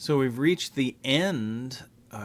So we've reached the end,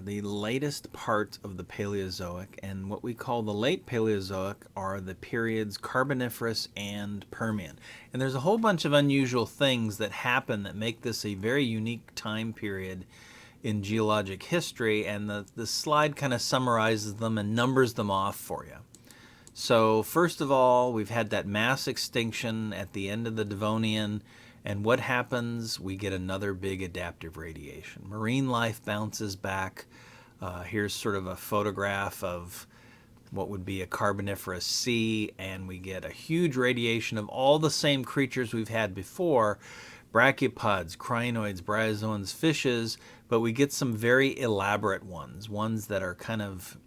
the latest part of the Paleozoic, and what we call the late Paleozoic are the periods Carboniferous and Permian. And there's a whole bunch of unusual things that happen that make this a very unique time period in geologic history, and the slide kind of summarizes them and numbers them off for you. So first of all, we've had that mass extinction at the end of the Devonian, and what happens? We get another big adaptive radiation. Marine life bounces back. Here's sort of a photograph of what would be a Carboniferous sea, and we get a huge radiation of all the same creatures we've had before, brachiopods, crinoids, bryozoans, fishes, but we get some very elaborate ones that are kind of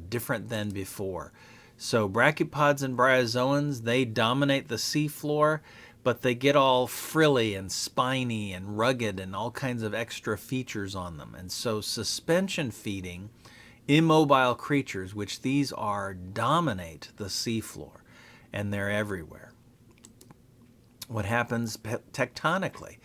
different than before. So brachiopods and bryozoans, they dominate the seafloor, but they get all frilly and spiny and rugged and all kinds of extra features on them. And so suspension feeding, immobile creatures, which these are, dominate the seafloor, and they're everywhere. What happens tectonically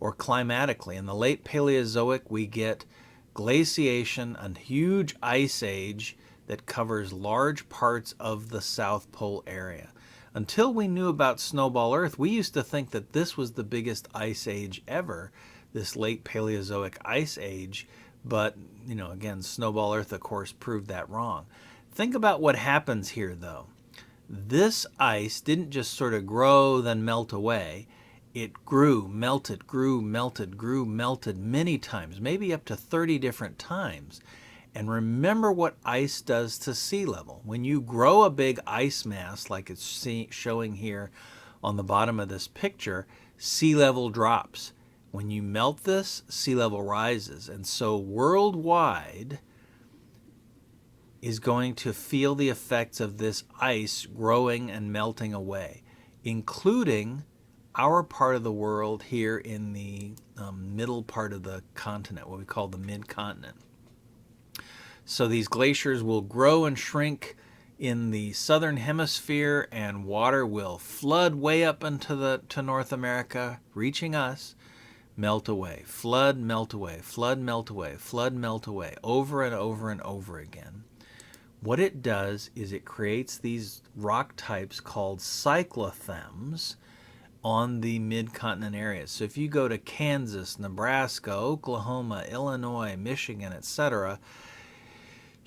or climatically? In the late Paleozoic, we get glaciation, a huge ice age that covers large parts of the South Pole area. Until we knew about Snowball Earth, we used to think that this was the biggest ice age ever, this late Paleozoic ice age, but, again, Snowball Earth, of course, proved that wrong. Think about what happens here, though. This ice didn't just sort of grow, then melt away. It grew, melted many times, maybe up to 30 different times. And remember what ice does to sea level. When you grow a big ice mass, like it's showing here on the bottom of this picture, sea level drops. When you melt this, sea level rises. And so worldwide is going to feel the effects of this ice growing and melting away, including our part of the world here in the middle part of the continent, what we call the mid-continent. So these glaciers will grow and shrink in the southern hemisphere, and water will flood way up into to North America, reaching us, melt away, flood, melt away, flood, melt away, flood, melt away, over and over and over again. What it does is it creates these rock types called cyclothems on the mid-continent areas. So if you go to Kansas, Nebraska, Oklahoma, Illinois, Michigan, etc.,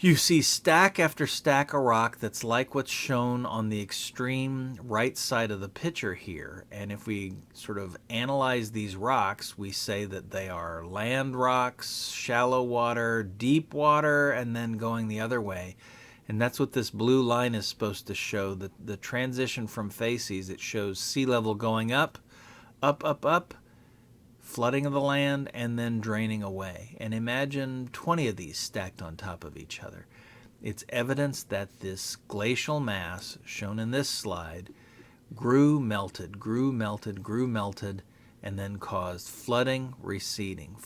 you see stack after stack of rock that's like what's shown on the extreme right side of the picture here. And if we sort of analyze these rocks, we say that they are land rocks, shallow water, deep water, and then going the other way. And that's what this blue line is supposed to show, the transition from facies. It shows sea level going up, up, up, up, flooding of the land, and then draining away. And imagine 20 of these stacked on top of each other. It's evidence that this glacial mass, shown in this slide, grew, melted, and then caused flooding, receding,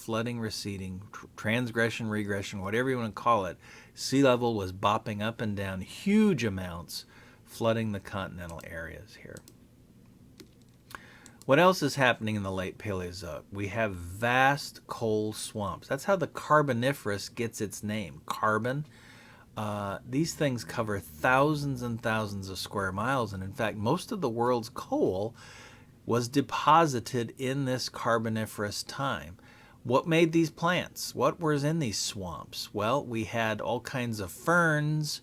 transgression, regression, whatever you want to call it. Sea level was bopping up and down huge amounts, flooding the continental areas here. What else is happening in the late Paleozoic? We have vast coal swamps. That's how the Carboniferous gets its name, carbon. These things cover thousands and thousands of square miles, and in fact, most of the world's coal was deposited in this Carboniferous time. What made these plants? What was in these swamps? Well, we had all kinds of ferns,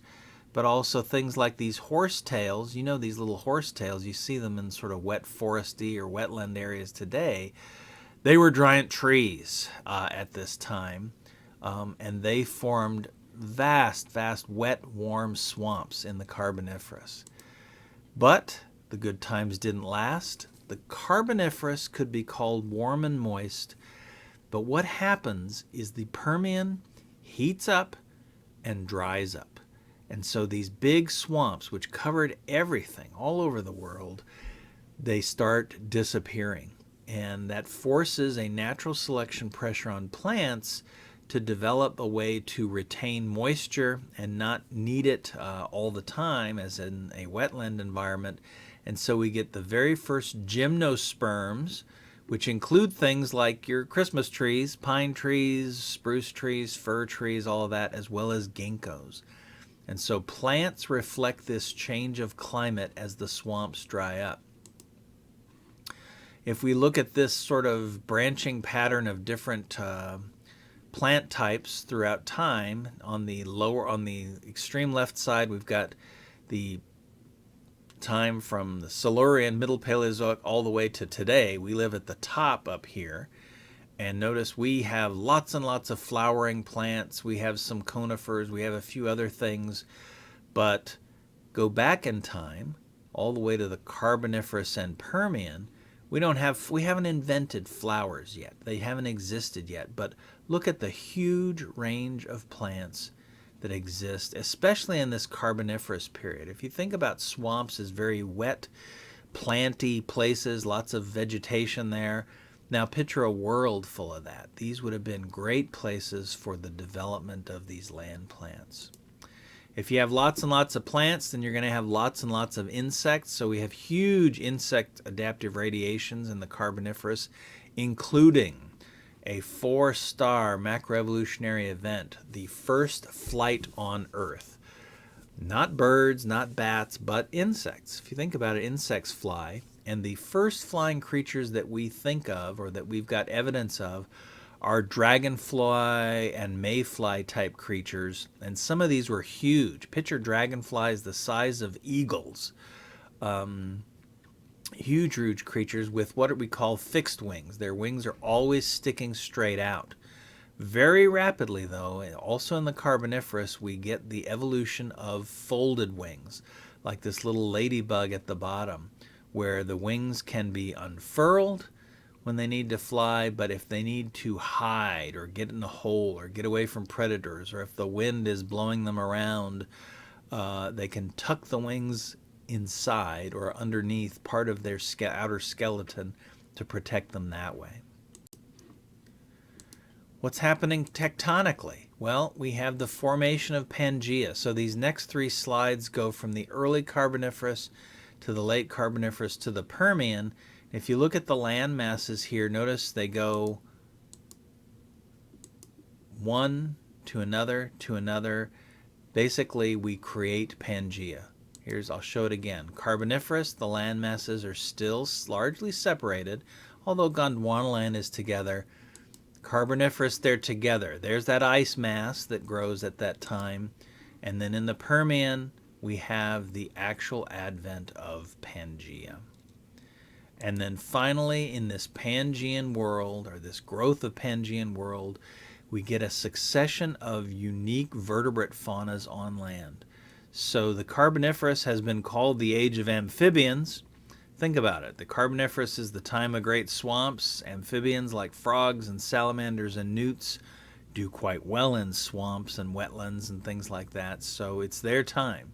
but also things like these horsetails. You know these little horsetails, you see them in sort of wet foresty or wetland areas today. They were giant trees at this time, and they formed vast, wet, warm swamps in the Carboniferous. But the good times didn't last. The Carboniferous could be called warm and moist, but what happens is the Permian heats up and dries up. And so these big swamps, which covered everything all over the world, they start disappearing. And that forces a natural selection pressure on plants to develop a way to retain moisture and not need it all the time as in a wetland environment. And so we get the very first gymnosperms, which include things like your Christmas trees, pine trees, spruce trees, fir trees, all of that, as well as ginkgos. And so plants reflect this change of climate as the swamps dry up. If we look at this sort of branching pattern of different plant types throughout time, on the extreme left side, we've got the time from the Silurian, Middle Paleozoic, all the way to today. We live at the top up here. And notice we have lots and lots of flowering plants. We have some conifers. We have a few other things. But go back in time, all the way to the Carboniferous and Permian, we haven't invented flowers yet. They haven't existed yet. But look at the huge range of plants that exist, especially in this Carboniferous period. If you think about swamps as very wet, planty places, lots of vegetation there, now picture a world full of that. These would have been great places for the development of these land plants. If you have lots and lots of plants, then you're going to have lots and lots of insects. So we have huge insect adaptive radiations in the Carboniferous, including a 4-star macroevolutionary event, the first flight on Earth. Not birds, not bats, but insects. If you think about it, insects fly. And the first flying creatures that we think of, or that we've got evidence of, are dragonfly and mayfly type creatures. And some of these were huge. Picture dragonflies the size of eagles. Huge creatures with what we call fixed wings. Their wings are always sticking straight out. Very rapidly, though, also in the Carboniferous, we get the evolution of folded wings, like this little ladybug at the bottom, where the wings can be unfurled when they need to fly, but if they need to hide or get in a hole or get away from predators, or if the wind is blowing them around, they can tuck the wings inside or underneath part of their outer skeleton to protect them that way. What's happening tectonically? Well, we have the formation of Pangaea. So these next 3 slides go from the early Carboniferous to the late Carboniferous to the Permian. If you look at the land masses here, notice they go one to another to another. Basically, we create Pangaea. I'll show it again. Carboniferous, the land masses are still largely separated, although Gondwanaland is together. Carboniferous, they're together. There's that ice mass that grows at that time. And then in the Permian, we have the actual advent of Pangaea. And then finally, in this Pangaean world, or this growth of Pangaean world, we get a succession of unique vertebrate faunas on land. So the Carboniferous has been called the Age of Amphibians. Think about it. The Carboniferous is the time of great swamps. Amphibians like frogs and salamanders and newts do quite well in swamps and wetlands and things like that. So it's their time.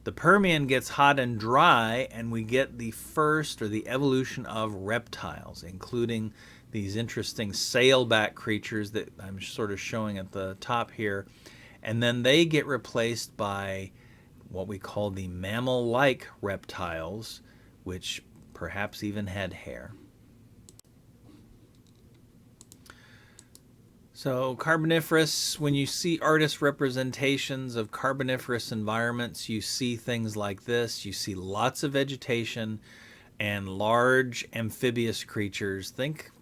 The Permian gets hot and dry, and we get the first, or the evolution of reptiles, including these interesting sailback creatures that I'm sort of showing at the top here. And then they get replaced by what we call the mammal-like reptiles, which perhaps even had hair. So Carboniferous, when you see artist representations of Carboniferous environments, you see things like this. You see lots of vegetation and large amphibious creatures. Think,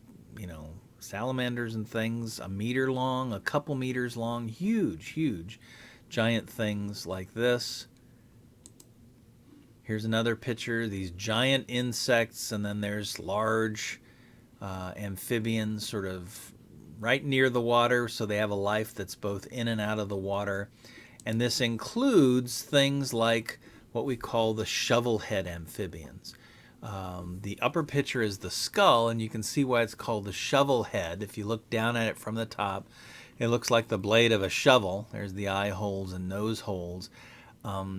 salamanders and things, a meter long, a couple meters long, huge, giant things like this. Here's another picture, these giant insects, and then there's large amphibians sort of right near the water, so they have a life that's both in and out of the water. And this includes things like what we call the shovelhead amphibians. The upper picture is the skull, and you can see why it's called the shovelhead. If you look down at it from the top, it looks like the blade of a shovel. There's the eye holes and nose holes.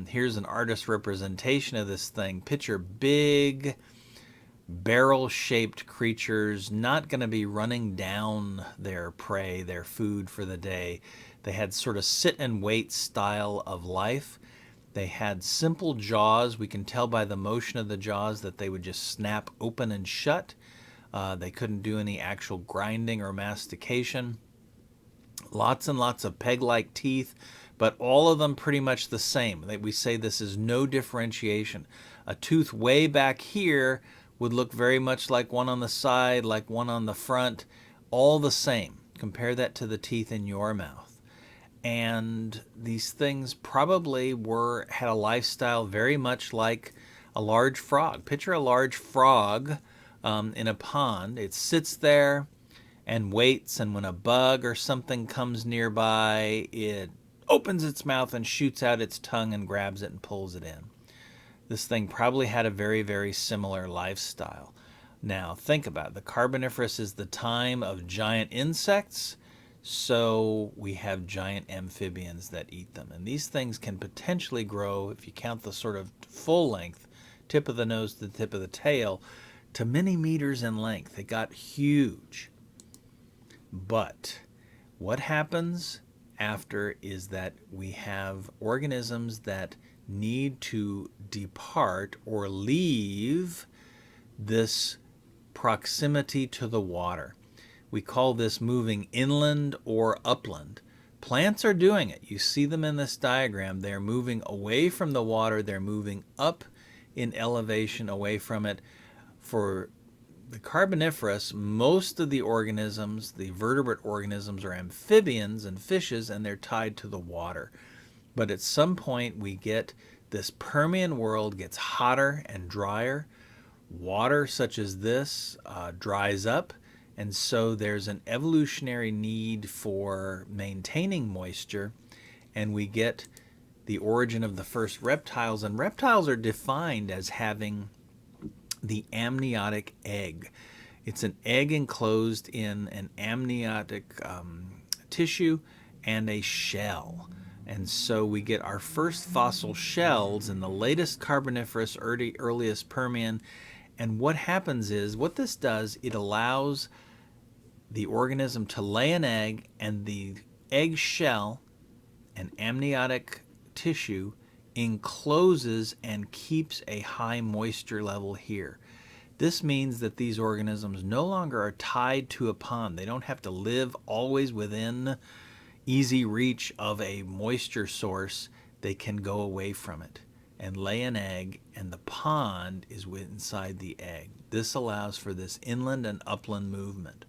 Here's an artist representation of this thing. Picture big barrel-shaped creatures, not going to be running down their prey, their food for the day. They had sort of sit-and-wait style of life. They had simple jaws. We can tell by the motion of the jaws that they would just snap open and shut. They couldn't do any actual grinding or mastication. Lots and lots of peg-like teeth, but all of them pretty much the same. We say this is no differentiation. A tooth way back here would look very much like one on the side, like one on the front, all the same. Compare that to the teeth in your mouth. And these things probably had a lifestyle very much like a large frog. Picture a large frog in a pond. It sits there and waits, and when a bug or something comes nearby, it opens its mouth and shoots out its tongue and grabs it and pulls it in. This thing probably had a very, very similar lifestyle. Now, think about it. The Carboniferous is the time of giant insects, so we have giant amphibians that eat them. And these things can potentially grow, if you count the sort of full length, tip of the nose to the tip of the tail, to many meters in length. They got huge. But what happens after is that we have organisms that need to depart or leave this proximity to the water. We call this moving inland or upland. Plants are doing it. You see them in this diagram. They're moving away from the water. They're moving up in elevation away from it. For the Carboniferous, most of the organisms, the vertebrate organisms, are amphibians and fishes, and they're tied to the water. But at some point we get this Permian world gets hotter and drier. Water such as this dries up, and so there's an evolutionary need for maintaining moisture, and we get the origin of the first reptiles. And reptiles are defined as having the amniotic egg. It's an egg enclosed in an amniotic tissue and a shell. And so we get our first fossil shells in the latest Carboniferous, earliest Permian. And what happens is, what this does, it allows the organism to lay an egg, and the egg shell and amniotic tissue encloses and keeps a high moisture level here. This means that these organisms no longer are tied to a pond. They don't have to live always within easy reach of a moisture source. They can go away from it and lay an egg, and the pond is inside the egg. This allows for this inland and upland movement.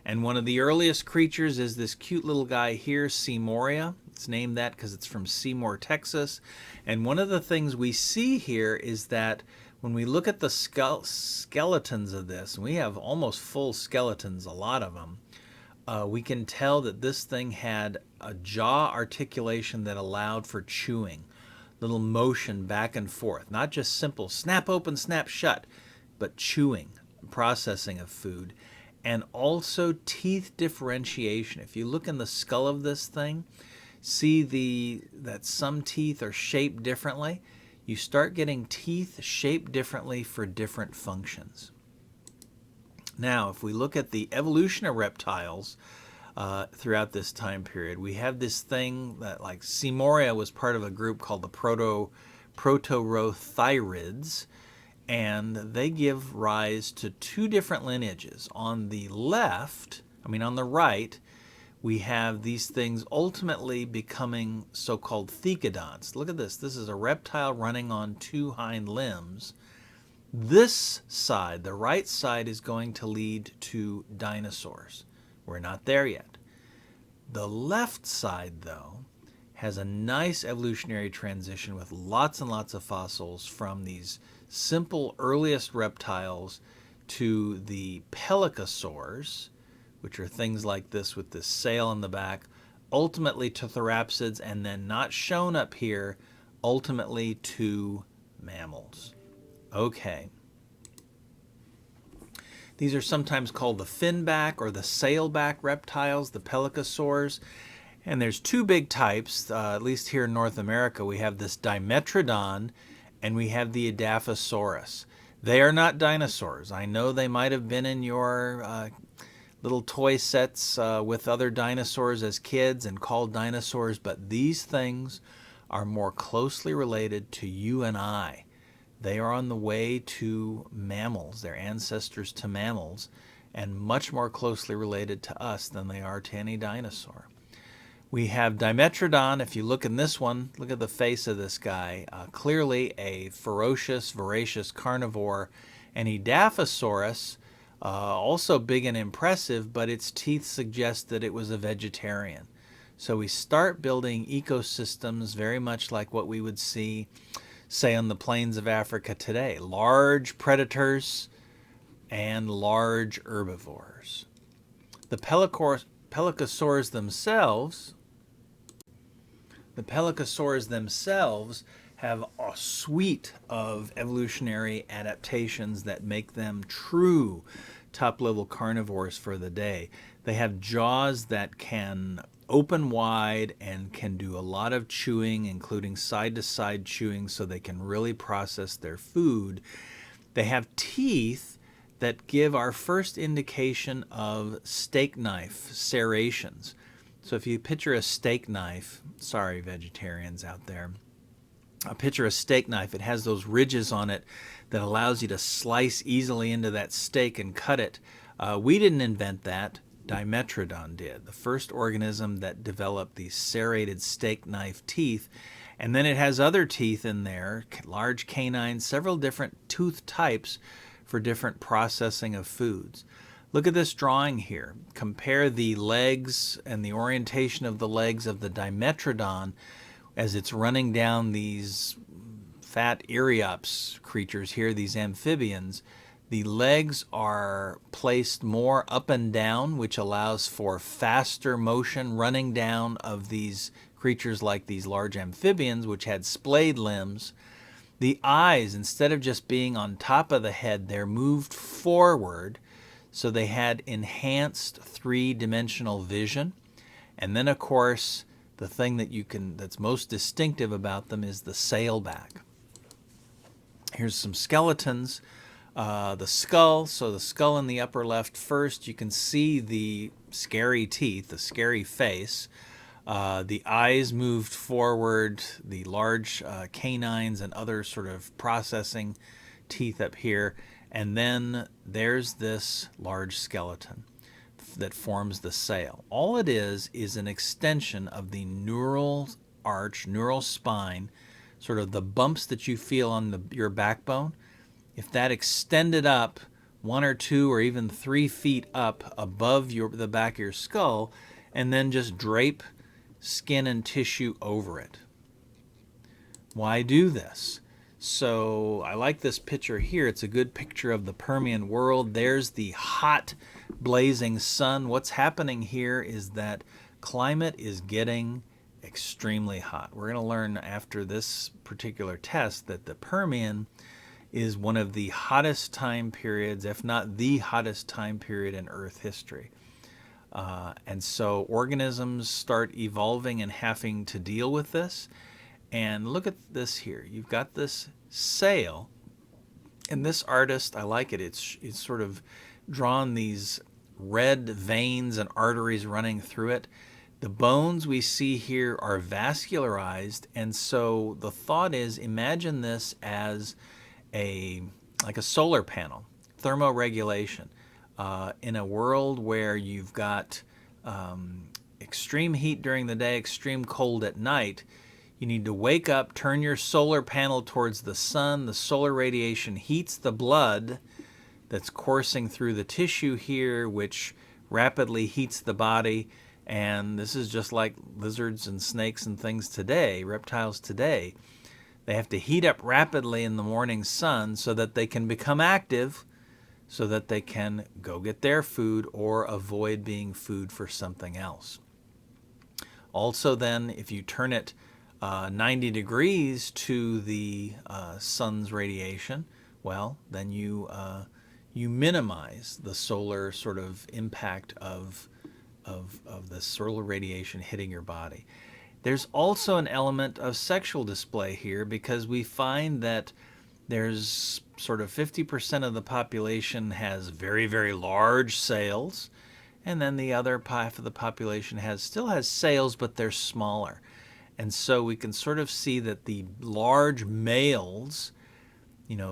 And one of the earliest creatures is this cute little guy here, Seymoria. It's named that because it's from Seymour, Texas. And one of the things we see here is that when we look at the skeletons of this, and we have almost full skeletons, a lot of them, we can tell that this thing had a jaw articulation that allowed for chewing, little motion back and forth, not just simple snap open, snap shut, but chewing, processing of food. And also teeth differentiation. If you look in the skull of this thing, see that some teeth are shaped differently. You start getting teeth shaped differently for different functions. Now, if we look at the evolution of reptiles throughout this time period, we have this thing that, like, Seymoria was part of a group called the Protorothyrids, and they give rise to two different lineages. On the right, we have these things ultimately becoming so-called thecodonts. Look at this. This is a reptile running on two hind limbs. This side, the right side, is going to lead to dinosaurs. We're not there yet. The left side, though, has a nice evolutionary transition with lots and lots of fossils from these simple earliest reptiles to the pelycosaurs, which are things like this with this sail on the back, ultimately to therapsids, and then not shown up here, ultimately to mammals. Okay. These are sometimes called the finback or the sailback reptiles, the pelycosaurs. And there's two big types, at least here in North America. We have this Dimetrodon, and we have the Edaphosaurus. They are not dinosaurs. I know they might have been in your little toy sets with other dinosaurs as kids and called dinosaurs, but these things are more closely related to you and I They are on the way to mammals. They're ancestors to mammals and much more closely related to us than they are to any dinosaur. We have Dimetrodon. If you look in this one, look at the face of this guy. Clearly a ferocious, voracious carnivore. And Edaphosaurus, also big and impressive, but its teeth suggest that it was a vegetarian. So we start building ecosystems very much like what we would see, say, on the plains of Africa today. Large predators and large herbivores. The pelycosaurs themselves have a suite of evolutionary adaptations that make them true top-level carnivores for the day. They have jaws that can open wide and can do a lot of chewing, including side-to-side chewing, so they can really process their food. They have teeth that give our first indication of steak knife serrations. So if you picture a steak knife, sorry vegetarians out there, picture a steak knife. It has those ridges on it that allows you to slice easily into that steak and cut it. We didn't invent that. Dimetrodon did, the first organism that developed these serrated steak knife teeth. And then it has other teeth in there, large canines, several different tooth types for different processing of foods. Look at this drawing here. Compare the legs and the orientation of the legs of the Dimetrodon as it's running down these fat Eriops creatures here, these amphibians. The legs are placed more up and down, which allows for faster motion running down of these creatures like these large amphibians, which had splayed limbs. The eyes, instead of just being on top of the head, they're moved forward, so they had enhanced three-dimensional vision. And then, of course, the thing that's most distinctive about them is the sailback. Here's some skeletons. The skull, so the skull in the upper left first, you can see the scary teeth, the scary face. The eyes moved forward, the large canines and other sort of processing teeth up here. And then there's this large skeleton that forms the sail. All it is an extension of the neural arch, neural spine, sort of the bumps that you feel on your backbone. If that extended up 1 or 2 or even 3 feet up above the back of your skull, and then just drape skin and tissue over it. Why do this? So I like this picture here. It's a good picture of the Permian world. There's the hot, blazing sun. What's happening here is that climate is getting extremely hot. We're going to learn after this particular test that the Permian is one of the hottest time periods, if not the hottest time period in Earth history. And so organisms start evolving and having to deal with this. And look at this here. You've got this sail. And this artist, I like it. It's sort of drawn these red veins and arteries running through it. The bones we see here are vascularized. And so the thought is, imagine this as like a solar panel, thermoregulation. In a world where you've got extreme heat during the day, extreme cold at night, you need to wake up, turn your solar panel towards the sun. The solar radiation heats the blood that's coursing through the tissue here, which rapidly heats the body. And this is just like lizards and snakes and things today, reptiles today. They have to heat up rapidly in the morning sun so that they can become active, so that they can go get their food or avoid being food for something else. Also then, if you turn it 90 degrees to the sun's radiation, well, then you minimize the solar sort of impact of the solar radiation hitting your body. There's also an element of sexual display here, because we find that there's sort of 50% of the population has very, very large sails, and then the other half of the population still has sails, but they're smaller. And so we can sort of see that the large males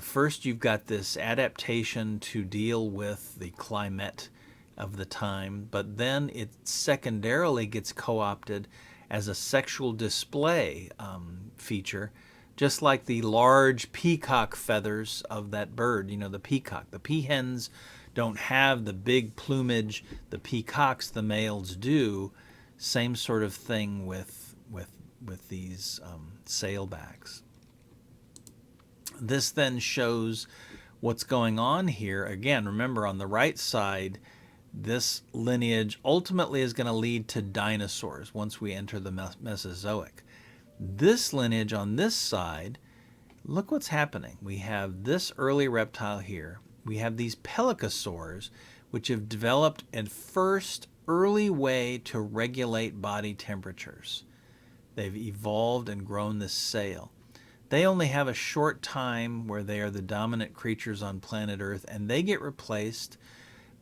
First you've got this adaptation to deal with the climate of the time, but then it secondarily gets co-opted as a sexual display feature, just like the large peacock feathers of that bird, the peacock. The peahens don't have the big plumage the peacocks, the males, do. Same sort of thing with these sailbacks. This then shows what's going on here. Again, remember on the right side, this lineage ultimately is going to lead to dinosaurs once we enter the Mesozoic. This lineage on this side, look what's happening. We have this early reptile here. We have these pelycosaurs, which have developed a first early way to regulate body temperatures. They've evolved and grown this sail. They only have a short time where they are the dominant creatures on planet Earth, and they get replaced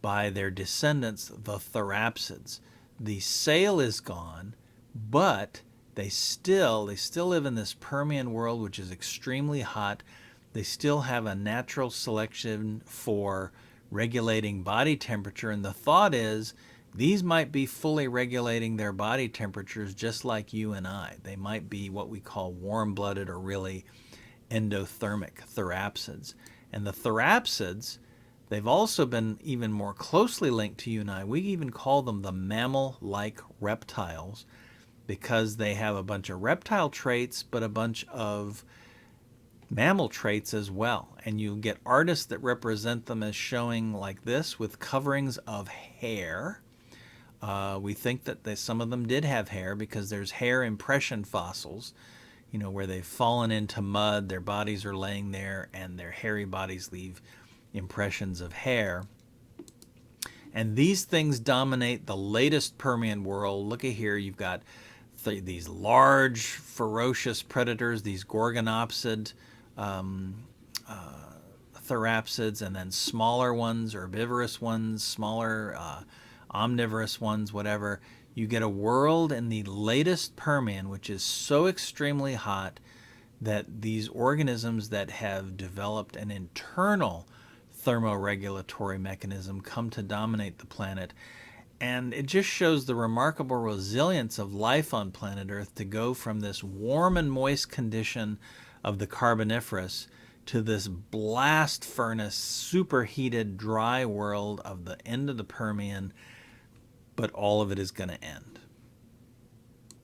by their descendants, the therapsids. The sail is gone, but they still live in this Permian world, which is extremely hot. They still have a natural selection for regulating body temperature, and the thought is these might be fully regulating their body temperatures just like you and I. They might be what we call warm-blooded or really endothermic therapsids. And the therapsids, they've also been even more closely linked to you and I. We even call them the mammal-like reptiles because they have a bunch of reptile traits but a bunch of mammal traits as well. And you get artists that represent them as showing like this with coverings of hair. We think that some of them did have hair because there's hair impression fossils, where they've fallen into mud, their bodies are laying there, and their hairy bodies leave impressions of hair. And these things dominate the latest Permian world. Look at here, you've got these large, ferocious predators, these gorgonopsid therapsids, and then smaller ones, herbivorous ones, smaller omnivorous ones, whatever. You get a world in the latest Permian, which is so extremely hot that these organisms that have developed an internal thermoregulatory mechanism come to dominate the planet. And it just shows the remarkable resilience of life on planet Earth to go from this warm and moist condition of the Carboniferous to this blast furnace, superheated, dry world of the end of the Permian, but all of it is going to end.